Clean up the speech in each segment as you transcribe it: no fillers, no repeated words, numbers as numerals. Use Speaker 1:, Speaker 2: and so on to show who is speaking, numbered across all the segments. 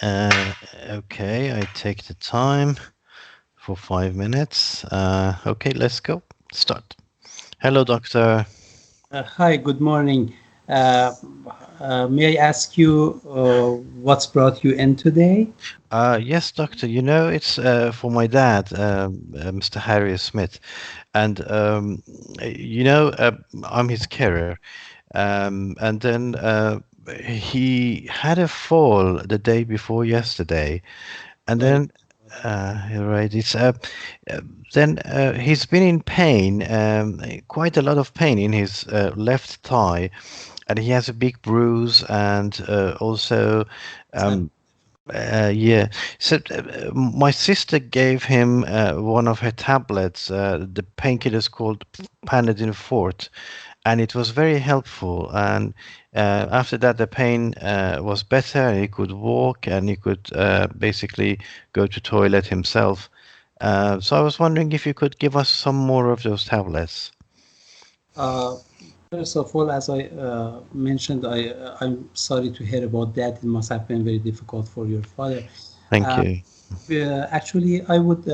Speaker 1: Uh, okay, I take the time for 5 minutes. Okay, let's go. Start. Hello, doctor.
Speaker 2: Hi, good morning. Uh, may I ask you what's brought you in today?
Speaker 1: Yes, doctor. You know, it's for my dad, Mr. Harry Smith, and you know, I'm his carer. And then he had a fall the day before yesterday, and
Speaker 2: Sorry.
Speaker 1: then you're right. It's then he's been in pain, quite a lot of pain in his left thigh, and he has a big bruise, and also,
Speaker 2: Sorry.
Speaker 1: um, yeah. So my sister gave him one of her tablets. The painkiller is called Panadol Forte, and it was very helpful. And after that, the pain was better, and he could walk, and he could basically go to toilet himself. So I was wondering if you could give us some more of those tablets.
Speaker 2: Uh, First of all, as I mentioned, I'm sorry to hear about that. It must have been very difficult for your father.
Speaker 1: Thank
Speaker 2: Uh,
Speaker 1: you.
Speaker 2: Actually, I would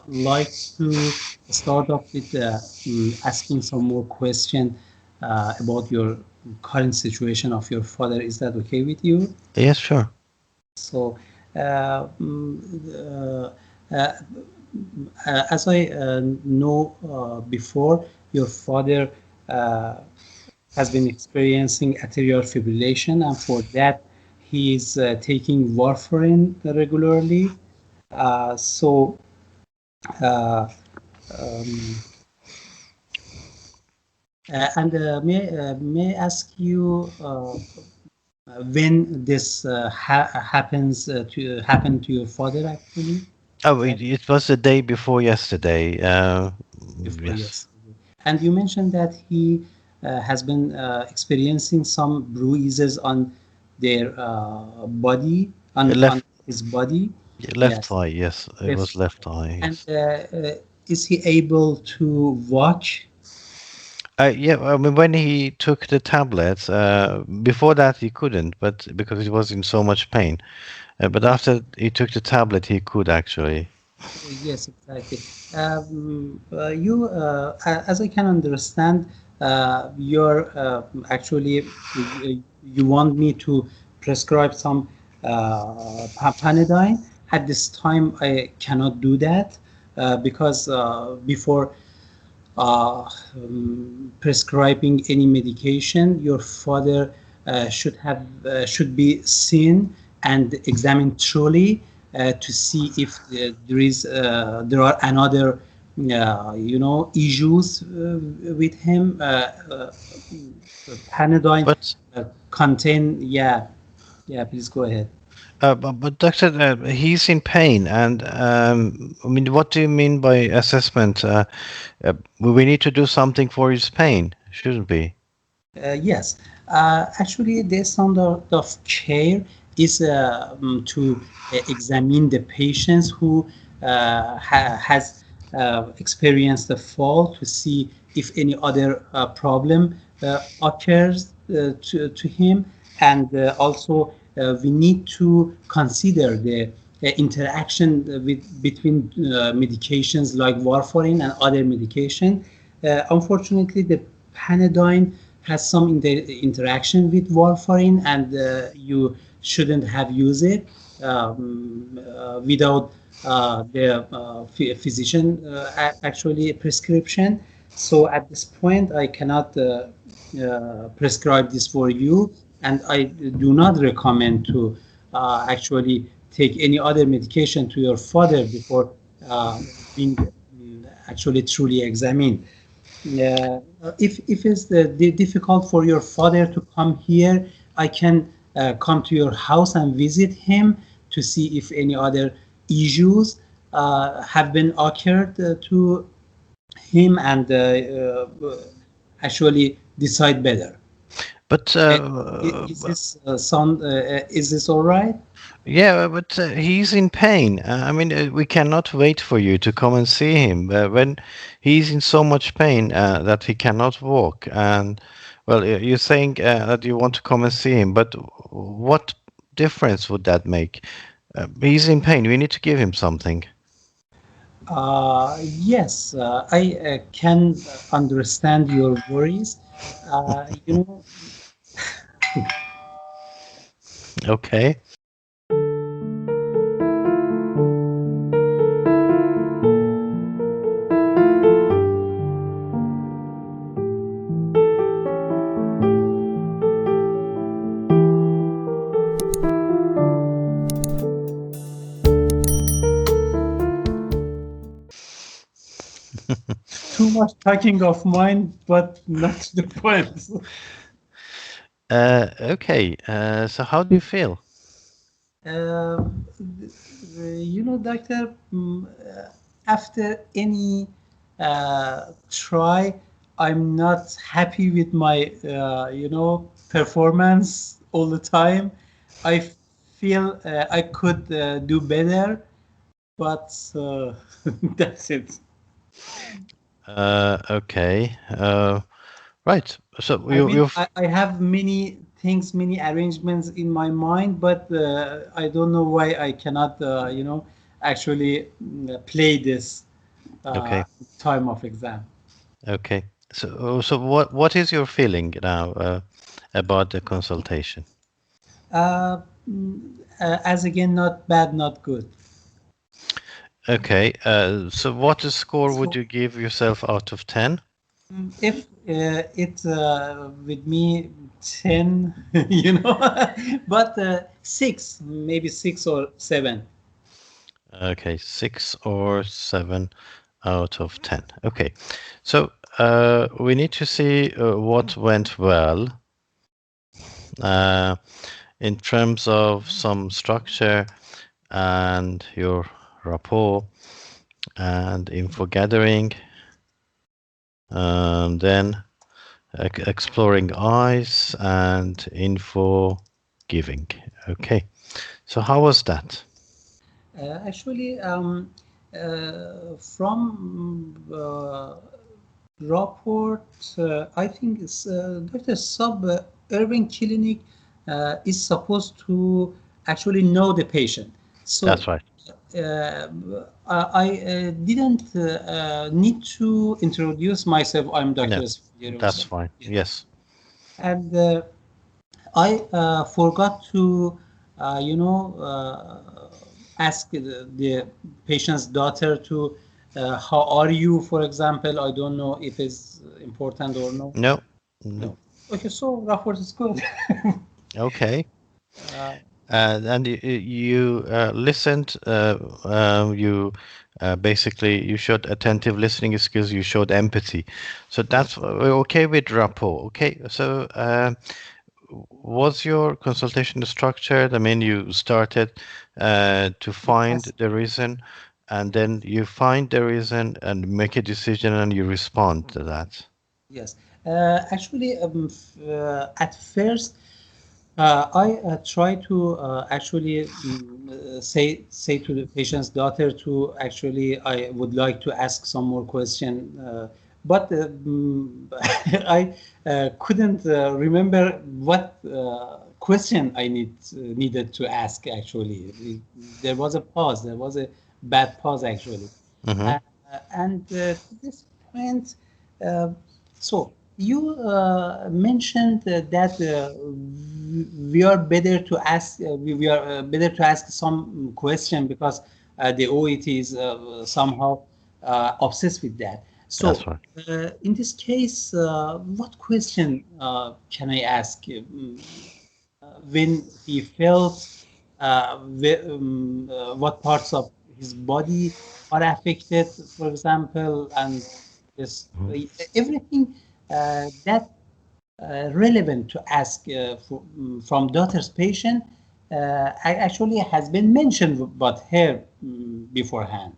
Speaker 2: like to start off with asking some more question about your current situation of your father. Is that okay with you?
Speaker 1: Yes, sure.
Speaker 2: So, uh, mm, uh, uh, as I know before, your father uh, has been experiencing atrial fibrillation, and for that, he is taking warfarin regularly. So, uh, um, and may I ask you when this happen to your father actually?
Speaker 1: Oh,
Speaker 2: Uh,
Speaker 1: it was the day before yesterday.
Speaker 2: Before
Speaker 1: Yes.
Speaker 2: yesterday. And you mentioned that he has been experiencing some bruises on their body, on
Speaker 1: Left,
Speaker 2: his body.
Speaker 1: left
Speaker 2: Yes,
Speaker 1: thigh. Yes, it
Speaker 2: left
Speaker 1: was left
Speaker 2: side.
Speaker 1: thigh.
Speaker 2: And
Speaker 1: Yes.
Speaker 2: is he able to walk?
Speaker 1: Yeah, I mean, when he took the tablets, before that he couldn't, but because he was in so much pain. But after he took the tablet, he could actually.
Speaker 2: Yes, exactly. As I can understand, you're actually you want me to prescribe some Panadyne. At this time, I cannot do that because before prescribing any medication, your father should be seen and examined truly to see if there are another issues with him. Panadyne
Speaker 1: But
Speaker 2: contain, yeah, please go ahead.
Speaker 1: but doctor, he's in pain, and I mean, what do you mean by assessment? We need to do something for his pain, shouldn't we?
Speaker 2: Yes, actually, the standard of care is to examine the patients who has experienced the fall to see if any other problem occurs to him, and also we need to consider the interaction between medications like warfarin and other medication. Unfortunately, the Panadyne has some interaction with warfarin, and you shouldn't have used it without the physician actually prescription. So at this point, I cannot prescribe this for you, and I do not recommend to actually take any other medication to your father before being actually truly examined. Yeah, if it's difficult for your father to come here, I can come to your house and visit him to see if any other issues have been occurred to him, and actually decide better.
Speaker 1: But
Speaker 2: Uh, is this is this all right?
Speaker 1: yeah, but he's in pain. I mean, we cannot wait for you to come and see him when he's in so much pain that he cannot walk. And well, you're saying that you want to come and see him, but what difference would that make? He's in pain. We need to give him something.
Speaker 2: Yes, I can understand your worries. You know,
Speaker 1: Okay.
Speaker 2: too much talking of mine, but not to the point.
Speaker 1: Okay. So how do you feel?
Speaker 2: Uh, Doctor, after any try, I'm not happy with my, performance all the time. I feel I could do better, but that's it.
Speaker 1: Okay. Right. So
Speaker 2: I
Speaker 1: you
Speaker 2: mean,
Speaker 1: you've
Speaker 2: I have many things, many arrangements in my mind, but I don't know why I cannot, actually play this
Speaker 1: okay.
Speaker 2: time of exam.
Speaker 1: Okay. So what is your feeling now about the consultation?
Speaker 2: Uh, as again, not bad, not good.
Speaker 1: Okay. So what score would
Speaker 2: So
Speaker 1: you give yourself out of 10?
Speaker 2: if it's with me 10, but six, maybe 6 or 7.
Speaker 1: Okay, 6 or 7 out of 10. Okay. So we need to see what went well uh, in terms of some structure and your rapport and info gathering, and then exploring eyes and info giving. Okay. So how was that?
Speaker 2: Actually, from report, I think it's, Dr. Sub Irving Clinic is supposed to actually know the patient. So
Speaker 1: That's right.
Speaker 2: uh, I didn't need to introduce myself. I'm
Speaker 1: No,
Speaker 2: Dr.
Speaker 1: that's
Speaker 2: Spiros.
Speaker 1: fine.
Speaker 2: Yes.
Speaker 1: Yes.
Speaker 2: And I forgot to, ask the patient's daughter to, how are you, for example. I don't know if it's important or no.
Speaker 1: No. No.
Speaker 2: No. Okay, so rapport is good.
Speaker 1: Okay.
Speaker 2: uh,
Speaker 1: And you listened. You basically you showed attentive listening skills. You showed empathy. So
Speaker 2: yes,
Speaker 1: that's we're okay with rapport. Okay. So was your consultation structured? I mean, you started to find
Speaker 2: yes,
Speaker 1: the reason, and then you find the reason and make a decision, and you respond to that.
Speaker 2: yes. Actually, at first, I try to actually say to the patient's daughter to actually I would like to ask some more question, but I couldn't remember what question I needed to ask. Actually, there was a pause. There was a bad pause actually,
Speaker 1: Mm-hmm.
Speaker 2: uh, and to this point, uh, so you mentioned that we are better to ask. We are better to ask some question because the OET is somehow obsessed with that. So,
Speaker 1: That's right.
Speaker 2: in this case, what question can I ask? When he felt what parts of his body are affected, for example, and this everything that relevant to ask from daughter's patient actually has been mentioned about her beforehand.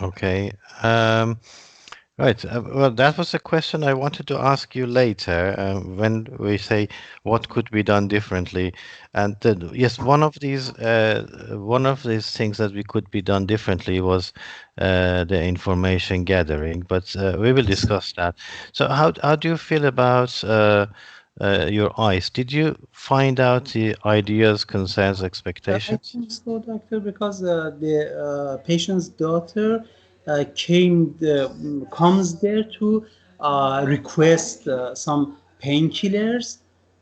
Speaker 1: Okay. Right. Well, that was a question I wanted to ask you later when we say what could be done differently. And yes, one of these things that we could be done differently was the information gathering. But we will discuss that. So, how do you feel about your eyes. Did you find out the ideas, concerns,
Speaker 2: I
Speaker 1: expectations?
Speaker 2: think so, doctor, because the patient's daughter comes there to request some painkillers.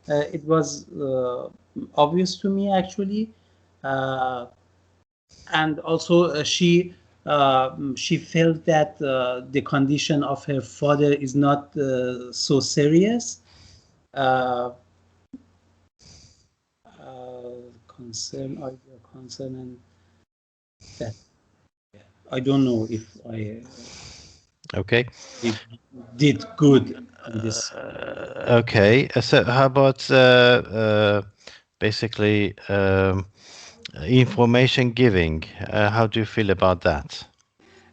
Speaker 2: It was obvious to me actually, uh, and also she felt that the condition of her father is not so serious. Uh, concern and that I don't know if
Speaker 1: Okay.
Speaker 2: I did good in this.
Speaker 1: Okay. So how about basically information giving? How do you feel about that?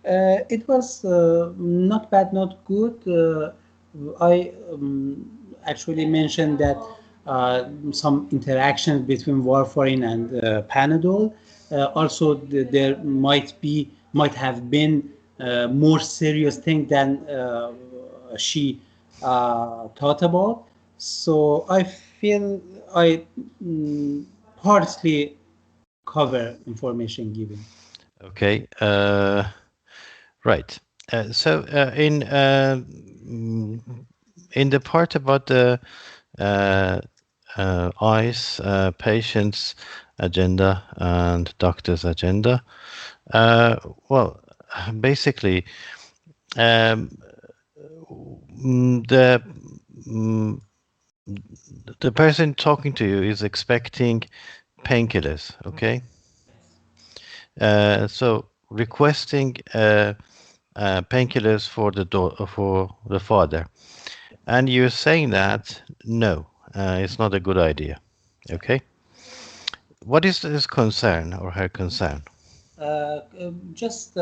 Speaker 2: It was not bad, not good. I actually mentioned that some interactions between warfarin and Panadol. Also, there might have been more serious thing than she thought about. So I feel I partly cover information giving.
Speaker 1: Okay. Right. Mm, in the part about the uh, eyes, patient's agenda and doctor's agenda, uh, well, basically, um, the mm, the person talking to you is expecting painkillers. Okay, so requesting painkillers for for the father. And you're saying that no, it's not a good idea. Okay. What is his concern or her concern?
Speaker 2: Just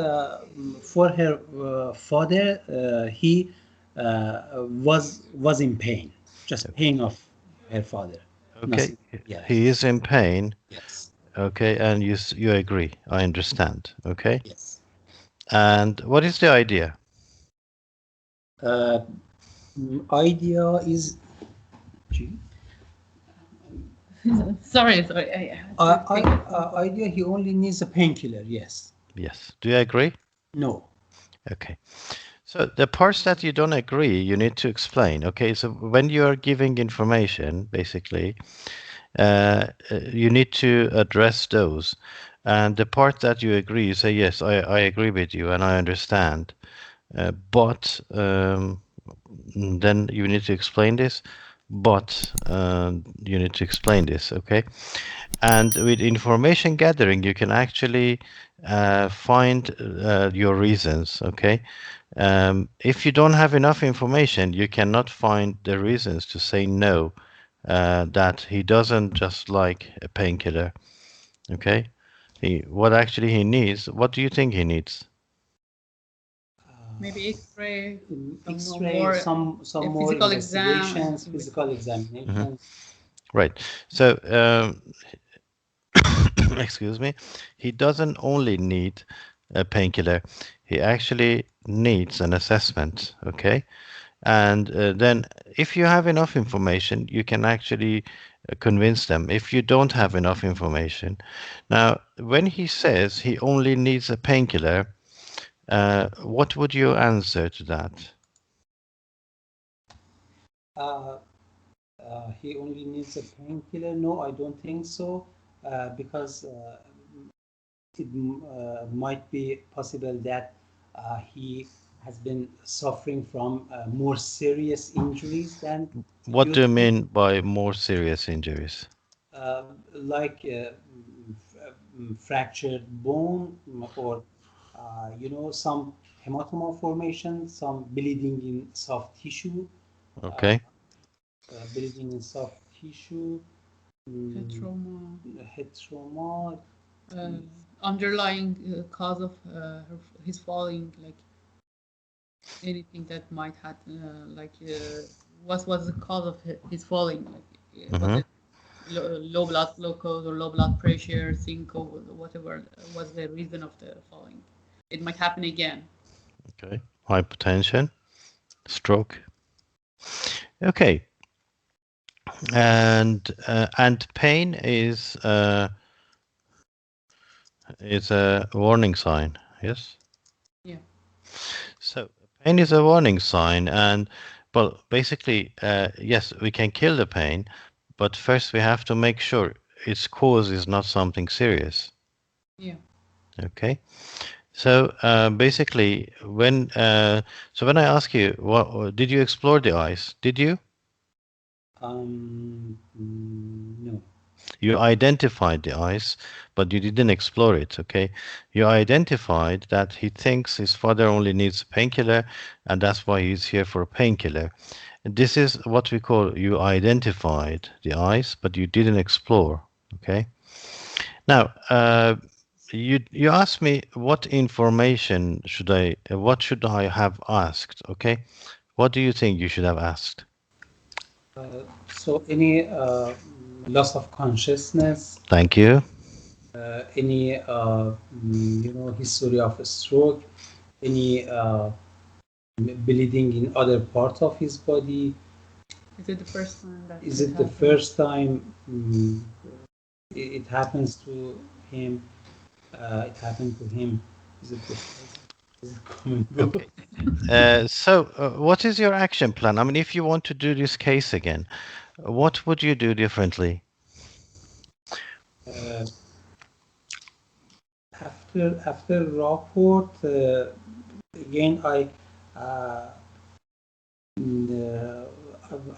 Speaker 2: for her father, he was in pain, just pain of her father,
Speaker 1: Okay.
Speaker 2: nothing.
Speaker 1: He
Speaker 2: Yes,
Speaker 1: is in pain.
Speaker 2: yes,
Speaker 1: Okay, and you agree. I understand. Okay.
Speaker 2: yes.
Speaker 1: And what is the idea?
Speaker 2: Uh, Idea is,
Speaker 3: Sorry, I have to take a phone call.
Speaker 2: idea he only needs a painkiller. Yes,
Speaker 1: Yes. Do you agree?
Speaker 2: no.
Speaker 1: Okay. So the parts that you don't agree, you need to explain. Okay. So when you are giving information, basically, you need to address those. And the part that you agree, you say, yes, I agree with you and I understand. But then you need to explain this. But you need to explain this, okay? And with information gathering, you can actually find your reasons, okay? If you don't have enough information, you cannot find the reasons to say no, that he doesn't just like a painkiller, okay? What actually he needs, what do you think he needs?
Speaker 3: Maybe X-ray, some
Speaker 2: X-ray,
Speaker 3: more
Speaker 2: some
Speaker 3: a
Speaker 2: more
Speaker 3: physical exam,
Speaker 2: investigations, physical
Speaker 1: Mhm.
Speaker 2: examinations.
Speaker 1: Right. So, excuse me, he doesn't only need a painkiller, he actually needs an assessment, okay? And then if you have enough information, you can actually convince them. If you don't have enough information, now, when he says he only needs a painkiller, what would you answer to that?
Speaker 2: Uh, he only needs a painkiller. No, I don't think so, because it might be possible that he has been suffering from more serious injuries than
Speaker 1: What do you
Speaker 2: usual,
Speaker 1: mean by more serious injuries?
Speaker 2: like fractured bone, or some hematoma formation, some bleeding in soft tissue, uh,
Speaker 1: Okay.
Speaker 2: bleeding in soft tissue,
Speaker 3: head
Speaker 2: mm,
Speaker 3: trauma,
Speaker 2: head trauma.
Speaker 3: uh, underlying cause of his falling, like anything that might happen, what was the cause of his falling? Like, was
Speaker 1: Mm-hmm.
Speaker 3: it low blood glucose or low blood pressure, zinc, or whatever was the reason of the falling? It might happen again.
Speaker 1: Okay. Hypertension, stroke. Okay. And pain is a warning sign. Yes.
Speaker 3: Yeah.
Speaker 1: So pain is a warning sign, and well, basically, yes, we can kill the pain, but first we have to make sure its cause is not something serious.
Speaker 3: Yeah.
Speaker 1: Okay. So basically, when I ask you, what did you explore the eyes? Did you?
Speaker 2: No.
Speaker 1: You identified the eyes, but you didn't explore it. Okay. You identified that he thinks his father only needs a painkiller, and that's why he's here for a painkiller. This is what we call you identified the eyes, but you didn't explore. Okay. Now, you asked me what should I have asked? Okay. What do you think you should have asked?
Speaker 2: So any loss of consciousness,
Speaker 1: Thank you.
Speaker 2: any history of a stroke, any bleeding in other parts of his body.
Speaker 3: Is it the first time that
Speaker 2: Is
Speaker 3: it
Speaker 2: it the
Speaker 3: happened?
Speaker 2: first time it happens to him? It happened to him. Is it the first? Is it coming go?
Speaker 1: Okay. What is your action plan? I mean, if you want to do this case again, what would you do differently?
Speaker 2: Uh, after report, again uh,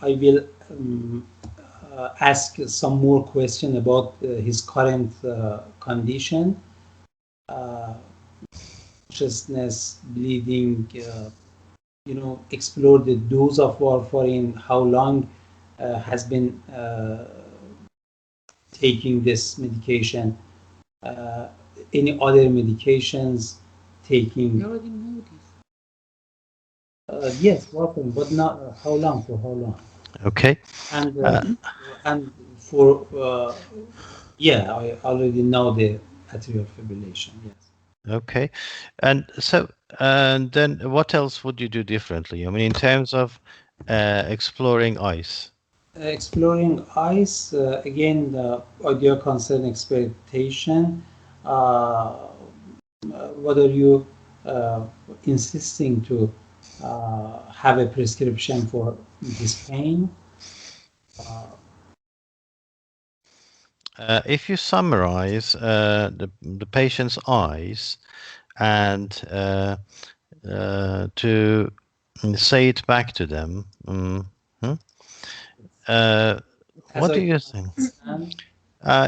Speaker 2: I will ask some more question about his current condition, uh, consciousness, bleeding. Explore the dose of warfarin, how long has been taking this medication, uh, any other medications
Speaker 3: We
Speaker 2: taking.
Speaker 3: already know this.
Speaker 2: Yes, warfarin, but not how long, for how long.
Speaker 1: Okay.
Speaker 2: And
Speaker 1: Uh,
Speaker 2: and for yeah, I already know the atrial fibrillation. Yes.
Speaker 1: okay. And then what else would you do differently? I mean, in terms of exploring ice.
Speaker 2: Exploring ice, again, the audio concern expectation. What are you uh, insisting to have a prescription for his pain? Uh,
Speaker 1: If you summarize the patient's eyes and to say it back to them, hmm, uh,
Speaker 2: as
Speaker 1: what do
Speaker 2: I
Speaker 1: you think?
Speaker 2: understand,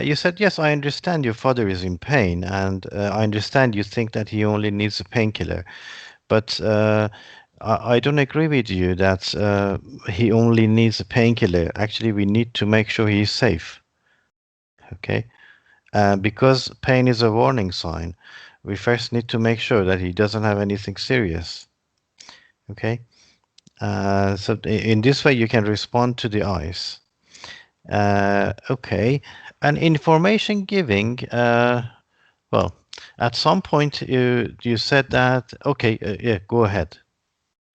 Speaker 1: You said, yes, I understand your father is in pain, and I understand you think that he only needs a painkiller. But I don't agree with you that he only needs a painkiller. Actually, we need to make sure he's safe. Okay. Because pain is a warning sign, we first need to make sure that he doesn't have anything serious. Okay. So in this way, you can respond to the eyes. Okay. And information giving, well, at some point you said that, okay, yeah, go ahead.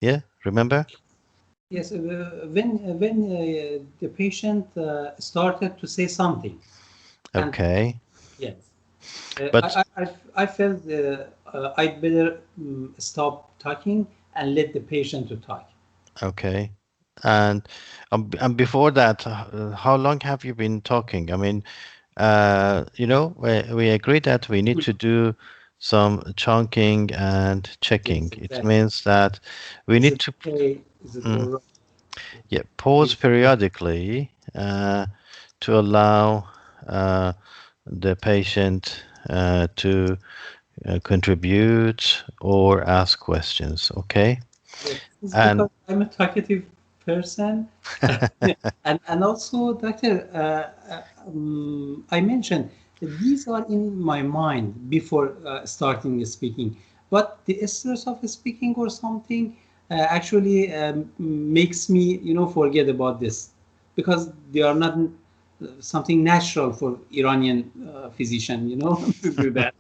Speaker 1: Yeah, remember?
Speaker 2: yes, when the patient started to say something, and
Speaker 1: Okay.
Speaker 2: yes,
Speaker 1: But
Speaker 2: I felt I'd better stop talking and let the patient to talk.
Speaker 1: okay. And before that, how long have you been talking? I mean, we agree that we need to do some chunking and checking.
Speaker 2: Yes,
Speaker 1: It
Speaker 2: exactly.
Speaker 1: means that we
Speaker 2: Is
Speaker 1: need
Speaker 2: it
Speaker 1: to
Speaker 2: okay? Is it all
Speaker 1: mm,
Speaker 2: right?
Speaker 1: yeah, pause
Speaker 2: If
Speaker 1: periodically to allow the patient to contribute or ask questions. Okay,
Speaker 2: yes, it's
Speaker 1: and
Speaker 2: because I'm a talkative person, and also, doctor, I mentioned that these are in my mind before starting speaking, but the stress of speaking or something actually makes me, forget about this because they are not something natural for Iranian physician, to do that.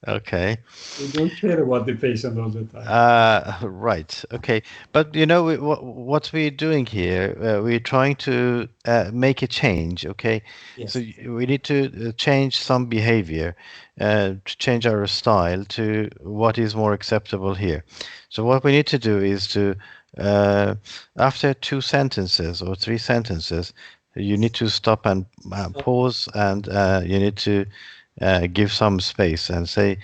Speaker 1: Okay.
Speaker 2: We don't care about the patient all the time.
Speaker 1: Right. Okay. But what we're doing here, we're trying to make a change. Okay. So
Speaker 2: Yes.
Speaker 1: we need to change some behavior, to change our style to what is more acceptable here. So what we need to do is to, uh, after two sentences or three sentences, you need to stop and pause, and you need to give some space and say,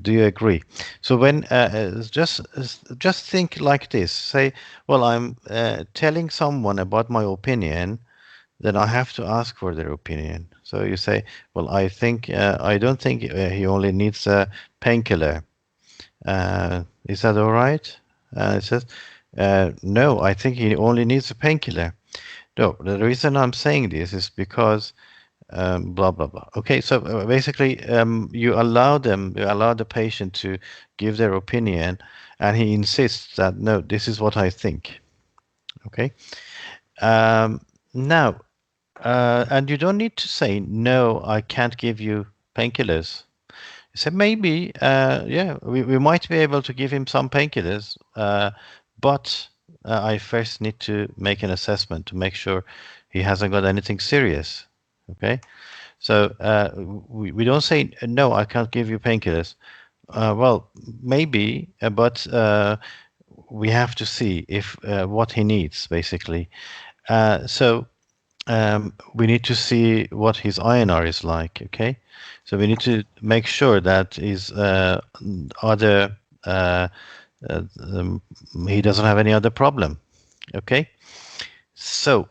Speaker 1: do you agree? So when just think like this. Say, well, I'm telling someone about my opinion, then I have to ask for their opinion. So you say, well, I don't think he only needs a painkiller. Is that all right? It says, no, I think he only needs a painkiller. No, the reason I'm saying this is because blah blah blah. Okay, so basically, you allow the patient to give their opinion, and he insists that no, this is what I think. Okay, um, now, and you don't need to say no, I can't give you painkillers. You say maybe, yeah, we might be able to give him some painkillers, but I first need to make an assessment to make sure he hasn't got anything serious. Okay. So we don't say no, I can't give you painkillers. Well, maybe, but we have to see if what he needs basically. So we need to see what his INR is like. Okay, so we need to make sure that his other uh, um, he doesn't have any other problem. Okay, so